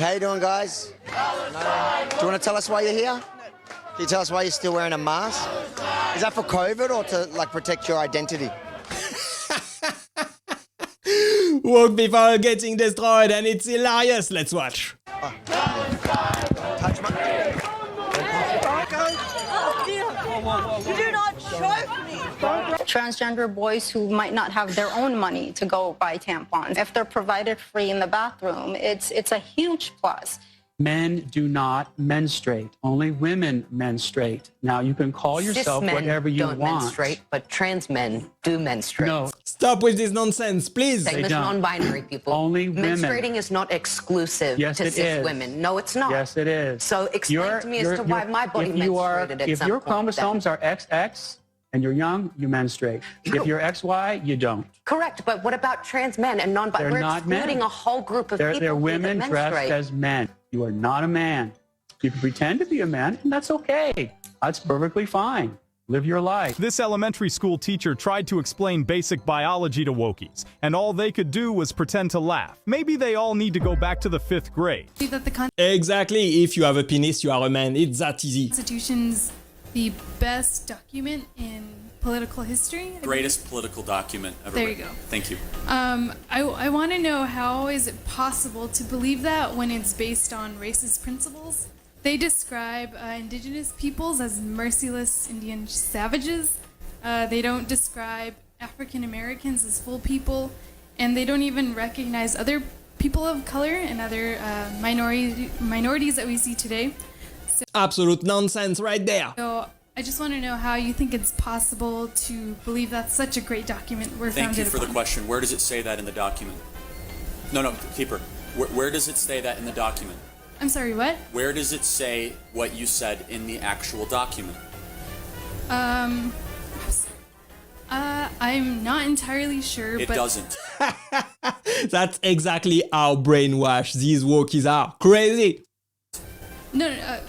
How you doing, guys? No. Do you want to tell us why you're here? Can you tell us why you're still wearing a mask? Is that for COVID or to like protect your identity? Woke people getting destroyed and it's hilarious. Let's watch. Touch my... You do not choke me! Transgender boys who might not have their own money to go buy tampons, if they're provided free in the bathroom, it's a huge plus. Men do not menstruate. Only women menstruate. Now, you can call yourself whatever you want. Don't menstruate, but trans men do menstruate. No. Stop with this nonsense, please. Same as non-binary people. Only women. Menstruating is not exclusive to cis women. No, it's not. Yes, it is. So explain to me as to why my body menstruated at if some your point chromosomes are XX and you're young, you menstruate. If you're XY, you don't. Correct, but what about trans men and non-binary? We're excluding a whole group of people They're women that dressed menstruate. as men. You are not a man. You can pretend to be a man, and that's okay. That's perfectly fine. Live your life. This elementary school teacher tried to explain basic biology to wokies, and all they could do was pretend to laugh. Maybe they all need to go back to the 5th grade. Exactly. If you have a penis, you are a man. It's that easy. Constitution's the best document in political history. Greatest political document ever There written. you go. Thank you. I want to know, how is it possible to believe that when it's based on racist principles? They describe indigenous peoples as merciless Indian savages. They don't describe African Americans as full people, and they don't even recognize other people of color and other minorities that we see today. Absolute nonsense right there. So I just want to know how you think it's possible to believe that's such a great document we're Thank founded you for the upon. question. Where does it say that in the document? No, keeper. Where does it say that in the document? I'm sorry, what? Where does it say what you said in the actual document? I'm not entirely sure, It but doesn't. That's exactly how brainwashed these wokies are. Crazy. no,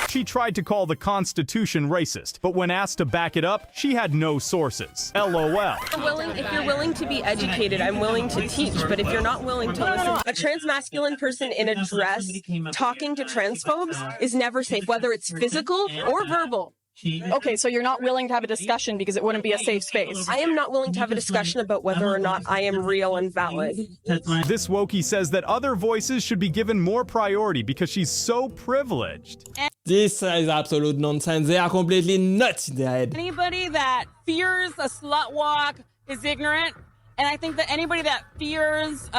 She tried to call the Constitution racist, but when asked to back it up, she had no sources. LOL. If you're willing to be educated, I'm willing to teach. But if you're not willing to listen, a transmasculine person in a dress talking to transphobes is never safe, whether it's physical or verbal. Okay, so you're not willing to have a discussion because it wouldn't be a safe space. I am not willing to have a discussion about whether or not I am real and valid. This wokie says that other voices should be given more priority because she's so privileged. This is absolute nonsense. They are completely nuts in their head. Anybody that fears a slut walk is ignorant. And I think that anybody that fears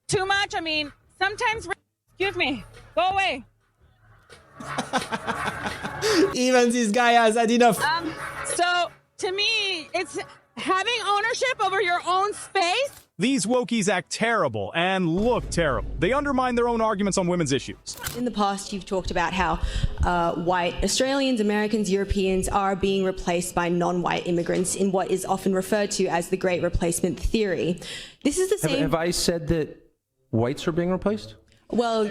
too much, I mean, sometimes, excuse me, go away. Even this guy has had enough. So to me, it's having ownership over your own space. These wokies act terrible and look terrible. They undermine their own arguments on women's issues. In the past, you've talked about how white Australians, Americans, Europeans are being replaced by non-white immigrants in what is often referred to as the Great Replacement Theory. This is the same... Have I said that whites are being replaced? Well...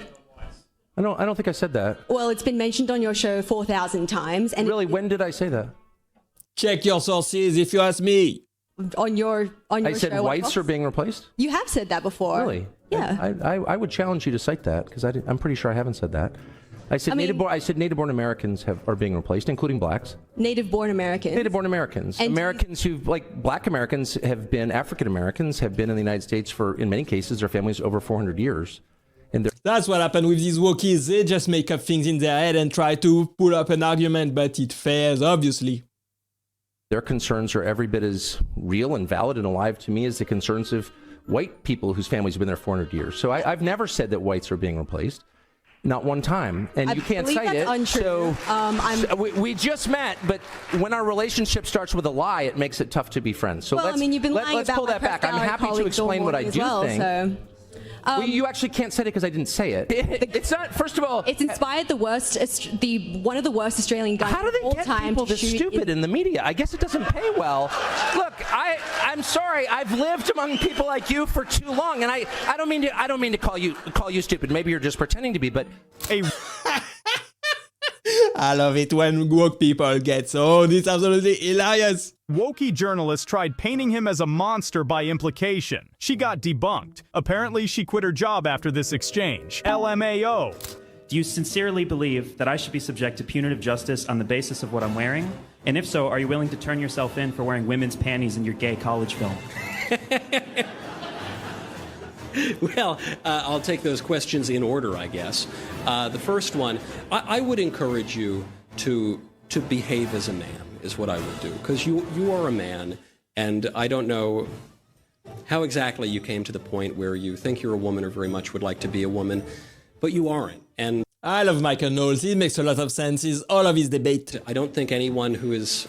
I don't think I said that. Well, it's been mentioned on your show 4,000 times. And really, when did I say that? Check your sources if you ask me. On your show. I said whites are being replaced? You have said that before. Really? Yeah. I would challenge you to cite that because I'm pretty sure I haven't said that. I said native-born Americans are being replaced, including blacks. Native-born Americans. Native-born Americans. And Americans who, like black Americans, have been African Americans, have been in the United States for, in many cases, their families over 400 years. That's what happened with these wokies. They just make up things in their head and try to pull up an argument, but it fails, obviously. Their concerns are every bit as real and valid and alive to me as the concerns of white people whose families have been there 400 years. So I've never said that whites are being replaced. Not one time. And you can't cite it. Untrue. So we just met, but when our relationship starts with a lie, it makes it tough to be friends. So you've been lying let's about pull that back. I'm happy to explain what I do think. So. Well, you actually can't say it because I didn't say it. It's not. First of all, it's inspired one of the worst Australian guys of all time. How do they get people this stupid in the media? I guess it doesn't pay well. Look, I'm sorry. I've lived among people like you for too long, and I don't mean to call you stupid. Maybe you're just pretending to be, but I love it when woke people get so. This is absolutely hilarious. Wokey journalists tried painting him as a monster by implication. She got debunked. Apparently, she quit her job after this exchange. LMAO. Do you sincerely believe that I should be subject to punitive justice on the basis of what I'm wearing? And if so, are you willing to turn yourself in for wearing women's panties in your gay college film? Well, I'll take those questions in order, I guess. The first one, I would encourage you to behave as a man, is what I would do. Because you are a man, and I don't know how exactly you came to the point where you think you're a woman or very much would like to be a woman, but you aren't. And I love Michael Knowles. It makes a lot of sense. It's all of his debate. I don't think anyone who is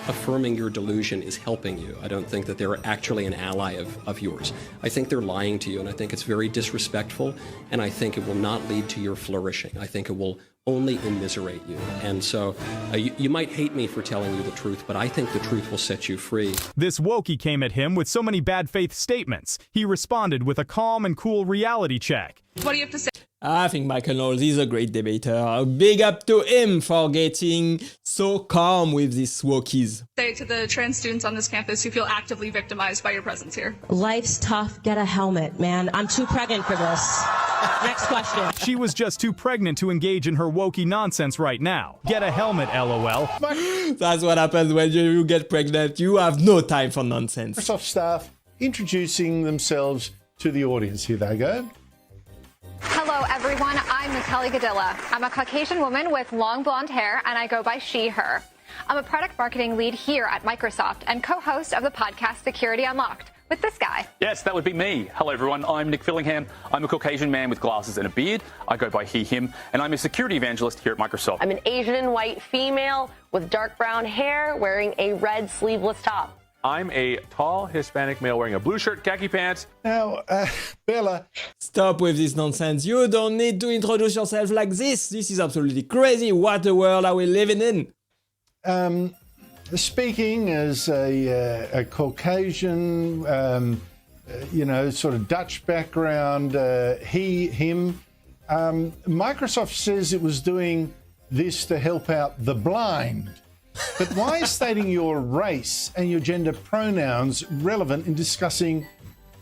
affirming your delusion is helping you. I don't think that they're actually an ally of yours. I think they're lying to you, and I think it's very disrespectful, and I think it will not lead to your flourishing. I think it will only immiserate you. And so you might hate me for telling you the truth, but I think the truth will set you free. This wokey came at him with so many bad faith statements. He responded with a calm and cool reality check. What do you have to say? I think Michael Knowles is a great debater. Big up to him for getting so calm with these wokies. Say to the trans students on this campus who feel actively victimized by your presence here. Life's tough. Get a helmet, man. I'm too pregnant for this. Next question. She was just too pregnant to engage in her wokey nonsense right now. Get a helmet, LOL. That's what happens when you get pregnant. You have no time for nonsense. Microsoft staff introducing themselves to the audience. Here they go. Hello, everyone. I'm Natalie Gadilla. I'm a Caucasian woman with long blonde hair, and I go by she, her. I'm a product marketing lead here at Microsoft and co-host of the podcast Security Unlocked with this guy. Yes, that would be me. Hello, everyone. I'm Nick Fillingham. I'm a Caucasian man with glasses and a beard. I go by he, him, and I'm a security evangelist here at Microsoft. I'm an Asian and white female with dark brown hair wearing a red sleeveless top. I'm a tall Hispanic male wearing a blue shirt, khaki pants. Now, Bella. Stop with this nonsense. You don't need to introduce yourself like this. This is absolutely crazy. What a world are we living in? Speaking as a Caucasian, sort of Dutch background, he, him, Microsoft says it was doing this to help out the blind. But why is stating your race and your gender pronouns relevant in discussing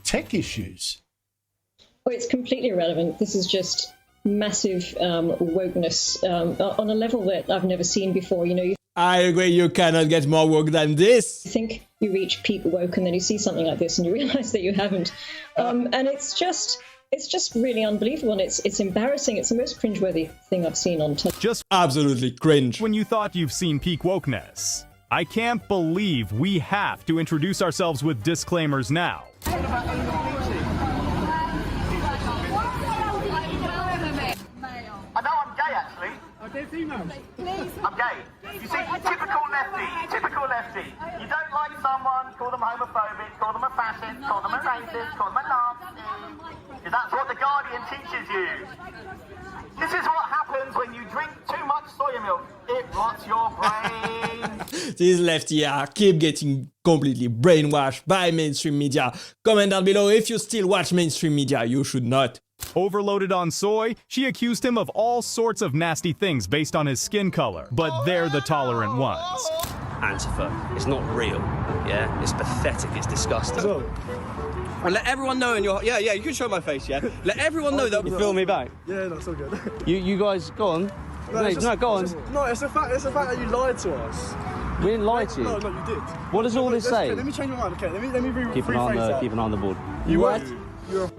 tech issues? Well, it's completely irrelevant. This is just massive wokeness on a level that I've never seen before. I agree, you cannot get more woke than this. You think you reach peak woke and then you see something like this and you realize that you haven't. And it's just really unbelievable, and it's embarrassing. It's the most cringeworthy thing I've seen on television. Just absolutely cringe. When you thought you've seen peak wokeness. I can't believe we have to introduce ourselves with disclaimers now. I know I'm gay, actually. Okay, female. Please. I'm gay. You see, typical lefty. You don't like someone, call them homophobic, call them a fascist, call them a racist, call them a Nazi. Because that's what the Guardian teaches you. This is what happens when you drink too much soya milk. It rots your brain. These lefty keep getting completely brainwashed by mainstream media. Comment down below if you still watch mainstream media. You should not. Overloaded on soy, she accused him of all sorts of nasty things based on his skin color, but they're the tolerant ones. Antifa, it's not real, yeah? It's pathetic, it's disgusting. And let everyone know in your... Yeah, you can show my face, yeah? Let everyone know that... You feel me back? Yeah, that's all good. You guys, go on. No, go on. No, it's the fact that you lied to us. We didn't lie to you. No, you did. What does all this say? Let me change my mind, okay? Let me keep an eye on the board. You what? You're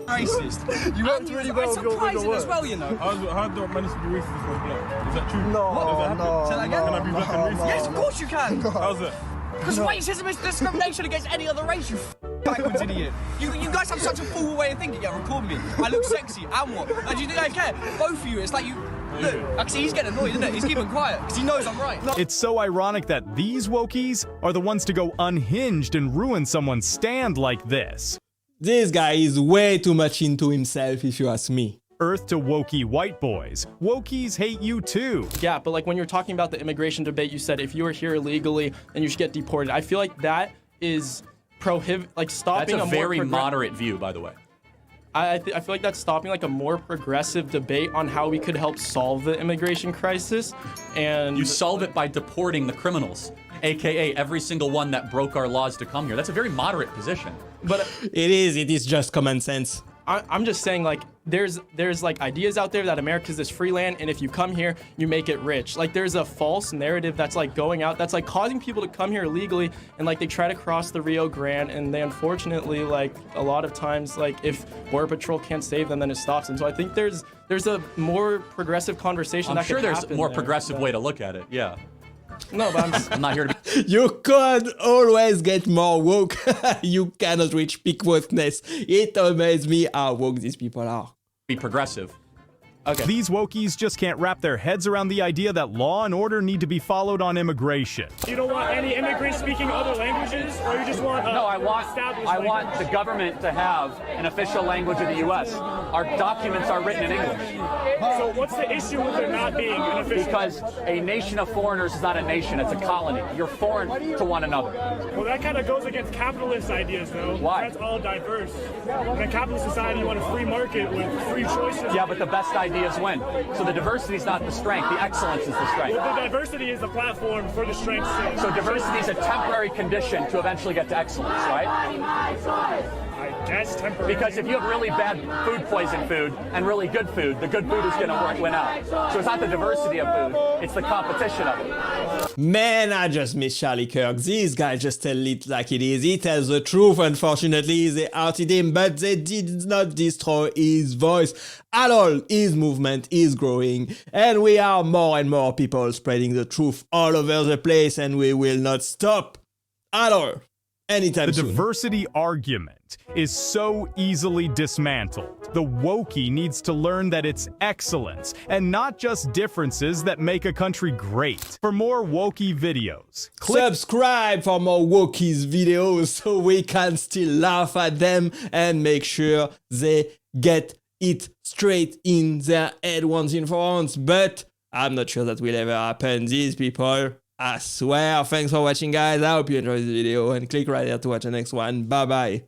racist. You worked really well with your work. As well, you know. How do I manage to be racist if I'm black? Is that true? No, Say that again? Can I be black and racist? Yes, of course you can. How's that? Because racism is discrimination against any other race, you backwards idiot. You guys have such a fool way of thinking. Yeah, record me. I look sexy, and what? And do you think I care? Both of you, it's like you... Look, actually, he's getting annoyed, isn't it? He's keeping quiet, because he knows I'm right. It's so ironic that these wokies are the ones to go unhinged and ruin someone's stand like this. This guy is way too much into himself, if you ask me. Earth to wokey white boys. Wokies hate you too. Yeah, but like when you're talking about the immigration debate, you said if you were here illegally, then you should get deported. I feel like that is stopping. That's a very moderate view, by the way. I feel like that's stopping like a more progressive debate on how we could help solve the immigration crisis. And you solve it by deporting the criminals, aka every single one that broke our laws to come here. That's a very moderate position. But it is just common sense. I'm just saying, like, there's like ideas out there that America's this free land, and if you come here, you make it rich. Like, there's a false narrative that's like going out, that's like causing people to come here illegally, and like they try to cross the Rio Grande, and they unfortunately, like, a lot of times, like, if Border Patrol can't save them, then it stops. And so I think there's a more progressive conversation. I'm sure there's a more progressive way to look at it. Yeah. No, but I'm not here to be. You can always get more woke. You cannot reach peak wokeness. It amazes me how woke these people are. Be progressive. Okay. These wokies just can't wrap their heads around the idea that law and order need to be followed on immigration. You don't want any immigrants speaking other languages, or you just want no, I want the government to have an official language of the U.S. Our documents are written in English. So what's the issue with there not being an official? Because a nation of foreigners is not a nation, it's a colony. You're foreign to one another. Well, that kind of goes against capitalist ideas, though. Why? That's all diverse. In a capitalist society, you want a free market with free choices. Yeah, but the best ideas win. So the diversity is not the strength, the excellence is the strength. Well, the diversity is the platform for the strength. So diversity is a temporary condition to eventually get to excellence, right? I guess temporary. Because if you have really bad food poison food and really good food, the good food is going to win out. So it's not the diversity of food, it's the competition of it. Man, I just miss Charlie Kirk. These guys just tell it like it is. He tells the truth. Unfortunately, they outed him, but they did not destroy his voice at all. His movement is growing, and we are more and more people spreading the truth all over the place, and we will not stop at all anytime soon. The diversity argument is so easily dismantled. The wokey needs to learn that it's excellence and not just differences that make a country great. For more wokey videos, subscribe for more wokies videos so we can still laugh at them and make sure they get it straight in their head once and for once. But I'm not sure that will ever happen. These people, I swear. Thanks for watching, guys. I hope you enjoyed this video, and click right here to watch the next one. Bye bye.